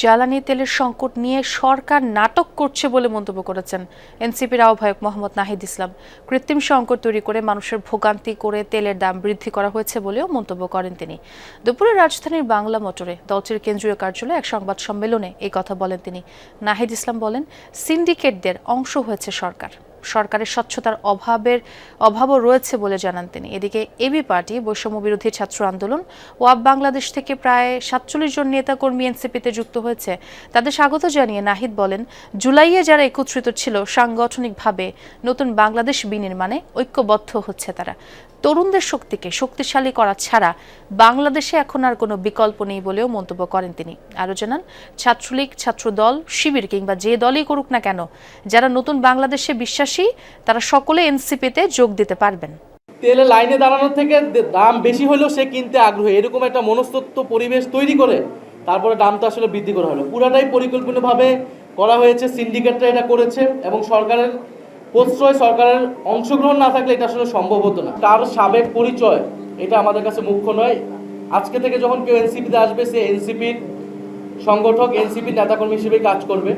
জ্বালানি তেলের সংকট নিয়ে সরকার নাটক করছে বলে মন্তব্য করেছেন এনসিপির আহ্বায়ক মোহাম্মদ নাহিদ ইসলাম। কৃত্রিম সংকট তৈরি করে মানুষের ভোগান্তি করে তেলের দাম বৃদ্ধি করা হয়েছে বলেও মন্তব্য করেন তিনি। দুপুরে রাজধানীর বাংলা মোটরে দলটির কেন্দ্রীয় কার্যালয়ে এক সংবাদ সম্মেলনে এই কথা বলেন তিনি। নাহিদ ইসলাম বলেন, সিন্ডিকেটদের অংশ হয়েছে সরকার, সরকারের স্বচ্ছতার অভাবও রয়েছে বলে জানান তিনি। এদিকে এবি পার্টি, বৈষম্য বিরোধী ছাত্র আন্দোলন, ওয়াব বাংলাদেশ থেকে প্রায় ৪৭ জন নেতাকর্মী এনসিপিতে যুক্ত হয়েছে। তাদের স্বাগত জানিয়ে নাহিদ বলেন, জুলাইয়ে যারা একত্রিত ছিল সাংগঠনিকভাবে নতুন বাংলাদেশ বিনির্মাণে ঐক্যবদ্ধ হচ্ছে তারা। তরুণদের শক্তিকে শক্তিশালী করা ছাড়া বাংলাদেশে এখন আর কোনো বিকল্প নেই বলেও মন্তব্য করেন তিনি। আরও জানান, ছাত্রলীগ, ছাত্রদল, শিবির কিংবা যে দলই করুক না কেন, যারা নতুন বাংলাদেশে বিশ্বাসী তারা সকলে এনসিপিতে যোগ দিতে পারবেন। তেলে লাইনে দাঁড়ানোর থেকে দাম বেশি হলেও সে কিনতে আগ্রহী, এরকম একটা মনস্তত্ত্ব পরিবেশ তৈরি করে তারপরে দামটা আসলে বৃদ্ধি করা হলো। পুরাটাই পরিকল্পিতভাবে করা হয়েছে, সিন্ডিকেটরা এটা করেছে এবং সরকারের প্রশ্রয়, সরকারের অংশগ্রহণ না থাকলে এটা আসলে সম্ভব হতো না। তার সাবেক পরিচয় এটা আমাদের কাছে মুখ্য নয়। আজকে থেকে যখন কেউ এনসিপিতে আসবে, সে এনসিপির সংগঠক, এনসিপির নেতাকর্মী হিসেবে কাজ করবে।